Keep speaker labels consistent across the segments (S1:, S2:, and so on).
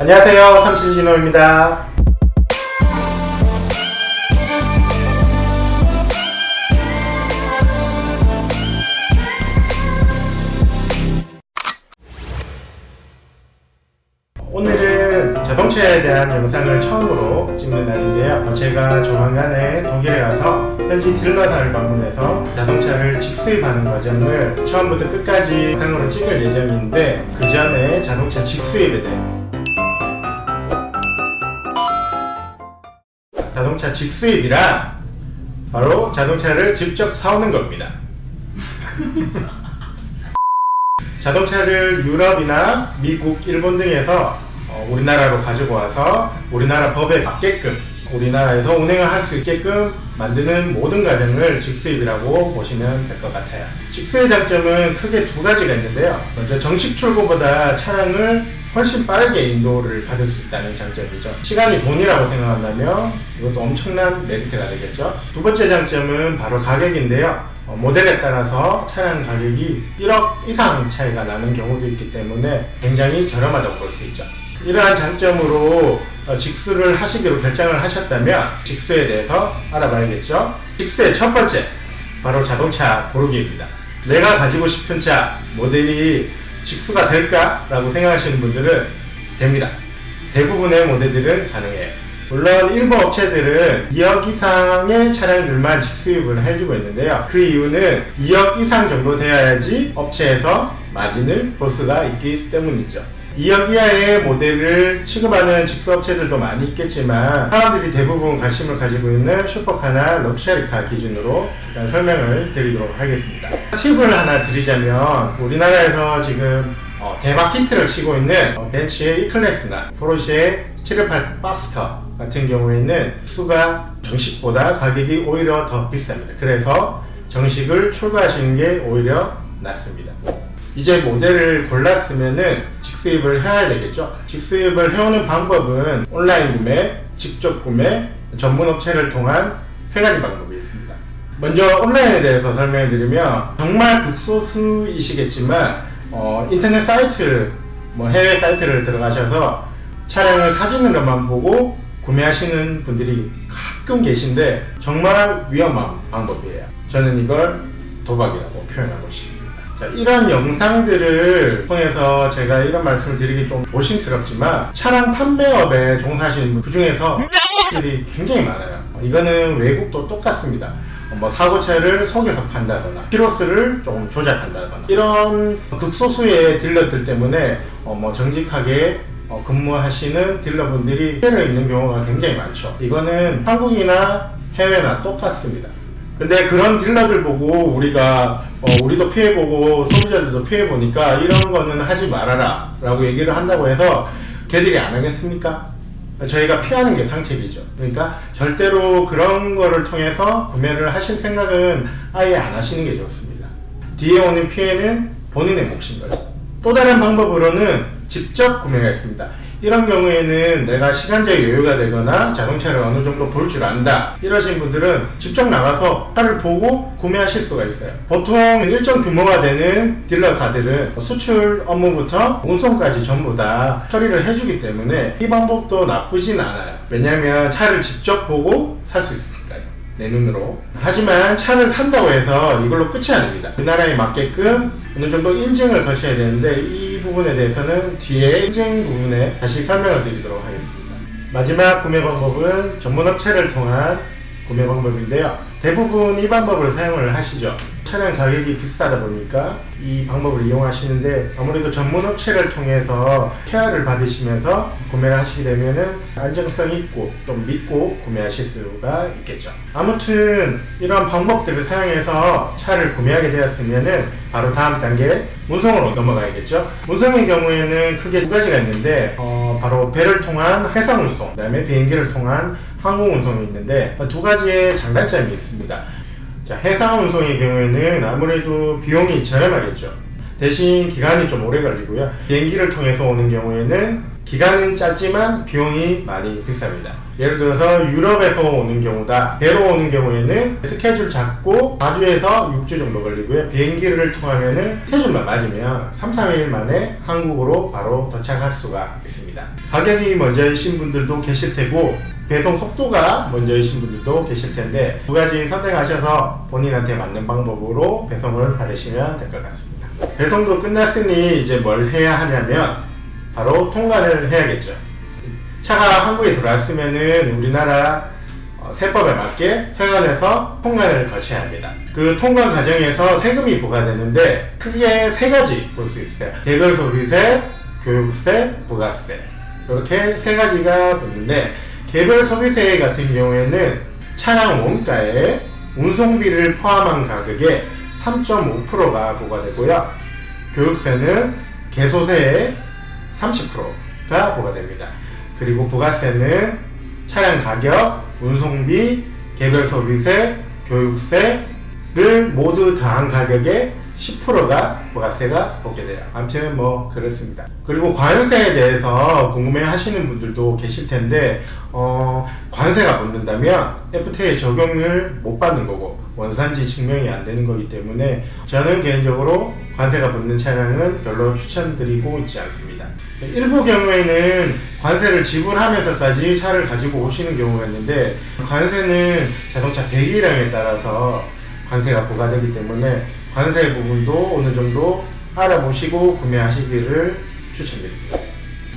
S1: 안녕하세요, 삼신진호입니다. 오늘은 자동차에 대한 영상을 처음으로 찍는 날인데요. 제가 조만간에 독일에 가서 현지 딜러사를 방문해서 자동차를 직수입하는 과정을 처음부터 끝까지 영상으로 찍을 예정인데, 그 전에 자동차 직수입에 대해서, 자동차 직수입이란 바로 자동차를 직접 사오는 겁니다. 자동차를 유럽이나 미국, 일본 등에서 우리나라로 가지고 와서 우리나라 법에 맞게끔 우리나라에서 운행을 할 수 있게끔 만드는 모든 과정을 직수입이라고 보시면 될 것 같아요. 직수의 장점은 크게 두 가지가 있는데요. 먼저 정식 출고보다 차량을 훨씬 빠르게 인도를 받을 수 있다는 장점이죠. 시간이 돈이라고 생각한다면 이것도 엄청난 메리트가 되겠죠. 두 번째 장점은 바로 가격인데요. 모델에 따라서 차량 가격이 1억 이상 차이가 나는 경우도 있기 때문에 굉장히 저렴하다고 볼 수 있죠. 이러한 장점으로 직수를 하시기로 결정을 하셨다면 직수에 대해서 알아봐야겠죠. 직수의 첫 번째, 바로 자동차 고르기입니다. 내가 가지고 싶은 차 모델이 직수가 될까? 라고 생각하시는 분들은 됩니다. 대부분의 모델들은 가능해요. 물론 일부 업체들은 2억 이상의 차량들만 직수입을 해주고 있는데요. 그 이유는 2억 이상 정도 되어야지 업체에서 마진을 볼 수가 있기 때문이죠. 2억 이하의 모델을 취급하는 직수업체들도 많이 있겠지만, 사람들이 대부분 관심을 가지고 있는 슈퍼카나 럭셔리카 기준으로 일단 설명을 드리도록 하겠습니다. 팁을 하나 드리자면, 우리나라에서 지금 대박 히트를 치고 있는 벤츠의 E클래스나 포르쉐의 718 박스터 같은 경우에는 수가 정식보다 가격이 오히려 더 비쌉니다. 그래서 정식을 출고하시는 게 오히려 낫습니다. 이제 모델을 골랐으면은 직수입을 해야 되겠죠. 직수입을 해오는 방법은 온라인 구매, 직접 구매, 전문 업체를 통한 세 가지 방법이 있습니다. 먼저 온라인에 대해서 설명해 드리면, 정말 극소수이시겠지만 인터넷 사이트, 해외 사이트를 들어가셔서 차량을 사진으로만 보고 구매하시는 분들이 가끔 계신데 정말 위험한 방법이에요. 저는 이걸 도박이라고 표현하고 싶습니다. 자, 이런 영상들을 통해서 제가 이런 말씀을 드리기 좀 조심스럽지만, 차량 판매업에 종사하시는 분, 그 중에서 분들이 굉장히 많아요. 이거는 외국도 똑같습니다. 사고차를 속여서 판다거나 키로수를 조금 조작한다거나, 이런 극소수의 딜러들 때문에 정직하게 근무하시는 딜러분들이 피해를 입는 경우가 굉장히 많죠. 이거는 한국이나 해외나 똑같습니다. 근데 그런 딜러들 보고 우리도 피해보고 소비자들도 피해보니까 이런 거는 하지 말아라 라고 얘기를 한다고 해서 걔들이 안 하겠습니까? 저희가 피하는 게 상책이죠. 그러니까 절대로 그런 거를 통해서 구매를 하실 생각은 아예 안 하시는 게 좋습니다. 뒤에 오는 피해는 본인의 몫인 거죠. 또 다른 방법으로는 직접 구매가 있습니다. 이런 경우에는 내가 시간적 여유가 되거나 자동차를 어느 정도 볼 줄 안다, 이러신 분들은 직접 나가서 차를 보고 구매하실 수가 있어요. 보통 일정 규모가 되는 딜러사들은 수출 업무부터 운송까지 전부 다 처리를 해주기 때문에 이 방법도 나쁘진 않아요. 왜냐하면 차를 직접 보고 살 수 있으니까요, 내 눈으로. 하지만 차를 산다고 해서 이걸로 끝이 아닙니다. 우리나라에 맞게끔 어느 정도 인증을 거쳐야 되는데, 이 부분에 대해서는 뒤에 인증 부분에 다시 설명을 드리도록 하겠습니다. 마지막 구매 방법은 전문업체를 통한 구매 방법인데요. 대부분 이 방법을 사용을 하시죠. 차량 가격이 비싸다 보니까 이 방법을 이용하시는데, 아무래도 전문업체를 통해서 케어를 받으시면서 구매를 하시게 되면은 안정성 있고 좀 믿고 구매하실 수가 있겠죠. 아무튼 이런 방법들을 사용해서 차를 구매하게 되었으면은 바로 다음 단계 운송으로 넘어가야겠죠. 운송의 경우에는 크게 두 가지가 있는데, 바로 배를 통한 해상 운송, 그 다음에 비행기를 통한 항공 운송이 있는데, 두 가지의 장단점이 있습니다. 자, 해상 운송의 경우에는 아무래도 비용이 저렴하겠죠. 대신 기간이 좀 오래 걸리고요. 비행기를 통해서 오는 경우에는 기간은 짧지만 비용이 많이 비쌉니다. 예를 들어서 유럽에서 오는 경우다. 배로 오는 경우에는 스케줄 잡고 4주에서 6주 정도 걸리고요. 비행기를 통하면은 스케줄만 맞으면 3, 4일 만에 한국으로 바로 도착할 수가 있습니다. 가격이 먼저이신 분들도 계실 테고 배송 속도가 먼저이신 분들도 계실 텐데 두 가지 선택하셔서 본인한테 맞는 방법으로 배송을 받으시면 될 것 같습니다. 배송도 끝났으니 이제 뭘 해야 하냐면 바로 통관을 해야겠죠. 차가 한국에 들어왔으면은 우리나라 세법에 맞게 세관에서 통관을 거쳐야 합니다. 그 통관 과정에서 세금이 부과되는데 크게 세 가지 볼 수 있어요. 개별 소비세, 교육세, 부가세 이렇게 세 가지가 붙는데 개별 소비세 같은 경우에는 차량 원가에 운송비를 포함한 가격에 3.5%가 부과되고요. 교육세는 개소세의 30%가 부과됩니다. 그리고 부가세는 차량 가격, 운송비, 개별 소비세, 교육세를 모두 더한 가격에 10%가 부가세가 붙게 돼요. 아무튼 뭐 그렇습니다. 그리고 관세에 대해서 궁금해 하시는 분들도 계실 텐데 관세가 붙는다면 FTA 적용을 못 받는 거고 원산지 증명이 안 되는 거기 때문에 저는 개인적으로 관세가 붙는 차량은 별로 추천드리고 있지 않습니다. 일부 경우에는 관세를 지불하면서까지 차를 가지고 오시는 경우가 있는데 관세는 자동차 배기량에 따라서 관세가 부과되기 때문에 관세 부분도 어느 정도 알아보시고 구매하시기를 추천드립니다.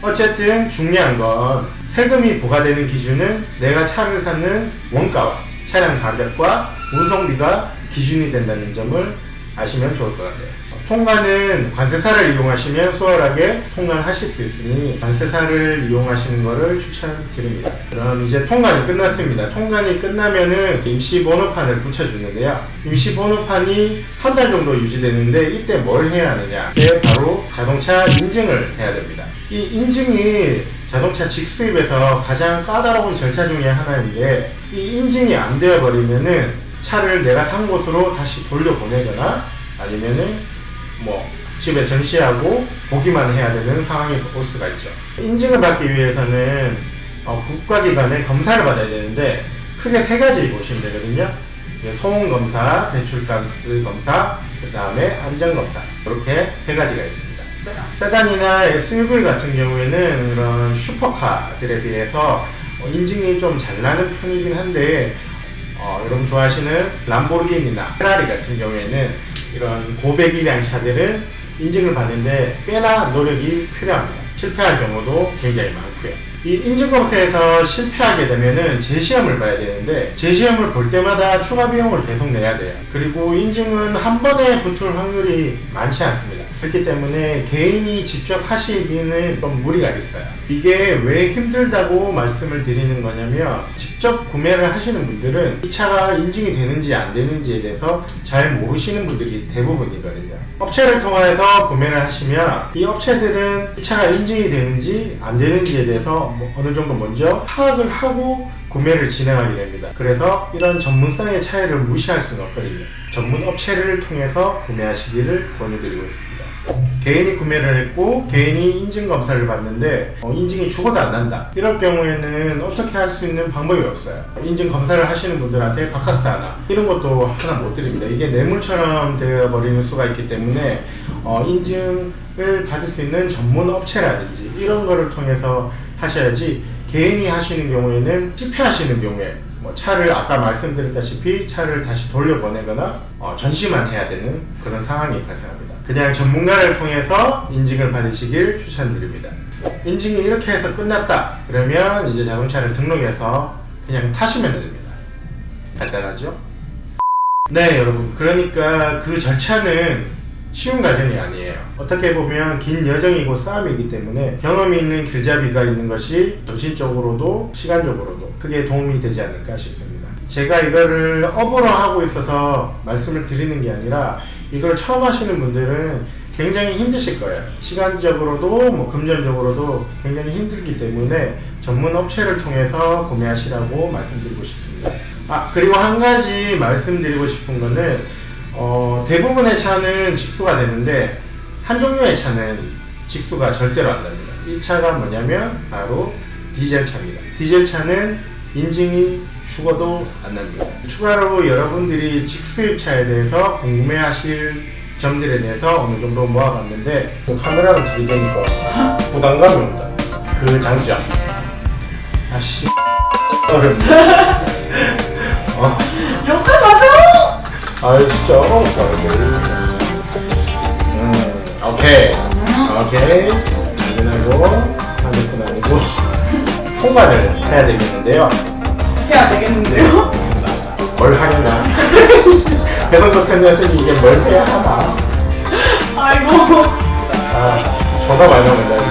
S1: 어쨌든 중요한 건 세금이 부과되는 기준은 내가 차를 사는 원가와 차량 가격과 운송비가 기준이 된다는 점을 아시면 좋을 것 같아요. 통관은 관세사를 이용하시면 수월하게 통관하실 수 있으니 관세사를 이용하시는 것을 추천드립니다. 그럼 이제 통관이 끝났습니다. 통관이 끝나면은 임시번호판을 붙여주는데요. 임시번호판이 한 달 정도 유지되는데 이때 뭘 해야 하느냐? 이때 바로 자동차 인증을 해야 됩니다. 이 인증이 자동차 직수입에서 가장 까다로운 절차 중에 하나인데 이 인증이 안 되어 버리면은 차를 내가 산 곳으로 다시 돌려보내거나 아니면은 집에 전시하고 보기만 해야 되는 상황이 올 수가 있죠. 인증을 받기 위해서는 국가기관에 검사를 받아야 되는데 크게 세 가지 보시면 되거든요. 소음검사, 배출가스 검사, 그 다음에 안전검사 이렇게 세 가지가 있습니다. 세단이나 SUV 같은 경우에는 이런 슈퍼카들에 비해서 인증이 좀 잘 나는 편이긴 한데 여러분 좋아하시는 람보르기니나 페라리 같은 경우에는 이런 고배기량 차들은 인증을 받는데 꽤나 노력이 필요합니다. 실패할 경우도 굉장히 많고요. 이 인증검사에서 실패하게 되면은 재시험을 봐야 되는데 재시험을 볼 때마다 추가 비용을 계속 내야 돼요. 그리고 인증은 한 번에 붙을 확률이 많지 않습니다. 그렇기 때문에 개인이 직접 하시기는 좀 무리가 있어요. 이게 왜 힘들다고 말씀을 드리는 거냐면 직접 구매를 하시는 분들은 이 차가 인증이 되는지 안 되는지에 대해서 잘 모르시는 분들이 대부분이거든요. 업체를 통해서 구매를 하시면 이 업체들은 이 차가 인증이 되는지 안 되는지에 대해서 어느 정도 먼저 파악을 하고 구매를 진행하게 됩니다. 그래서 이런 전문성의 차이를 무시할 수는 없거든요. 전문 업체를 통해서 구매하시기를 권유드리고 있습니다. 개인이 구매를 했고 개인이 인증검사를 받는데 인증이 죽어도 안 난다. 이럴 경우에는 어떻게 할 수 있는 방법이 없어요. 인증검사를 하시는 분들한테 바카스 하나 이런 것도 하나 못 드립니다. 이게 뇌물처럼 되어버리는 수가 있기 때문에 인증을 받을 수 있는 전문 업체라든지 이런 거를 통해서 하셔야지 개인이 하시는 경우에는 실패하시는 경우에 차를 아까 말씀드렸다시피 차를 다시 돌려보내거나 전시만 해야 되는 그런 상황이 발생합니다. 그냥 전문가를 통해서 인증을 받으시길 추천드립니다. 인증이 이렇게 해서 끝났다 그러면 이제 자동차를 등록해서 그냥 타시면 됩니다. 간단하죠? 네 여러분, 그러니까 그 절차는 쉬운 과정이 아니에요. 어떻게 보면 긴 여정이고 싸움이기 때문에 경험이 있는 길잡이가 있는 것이 정신적으로도 시간적으로도 크게 도움이 되지 않을까 싶습니다. 제가 이거를 업으로 하고 있어서 말씀을 드리는 게 아니라 이걸 처음 하시는 분들은 굉장히 힘드실 거예요. 시간적으로도 금전적으로도 굉장히 힘들기 때문에 전문 업체를 통해서 구매하시라고 말씀드리고 싶습니다. 그리고 한 가지 말씀드리고 싶은 거는 대부분의 차는 직수가 되는데 한 종류의 차는 직수가 절대로 안 됩니다. 1차가 뭐냐면 바로 디젤 차입니다. 디젤 차는 인증이 죽어도 안 납니다. 추가로 여러분들이 직수입차에 대해서 궁금해하실 점들에 대해서 어느 정도 모아봤는데 카메라를 들이대니까 부담감이 온다. 그 장점. 아씨 어렵네.
S2: 욕하지 마세요!
S1: 아유 진짜 어렵다. 오케이. 오케이. 안전하고 핸드폰 아니고 통과를 해야 되겠는데요.
S2: 해야 되겠는데요?
S1: 뭘 하려나? 배송덕한 녀석이 이게 뭘 해야 하나?
S2: 아이고.
S1: 아, 전화 많이 오는데.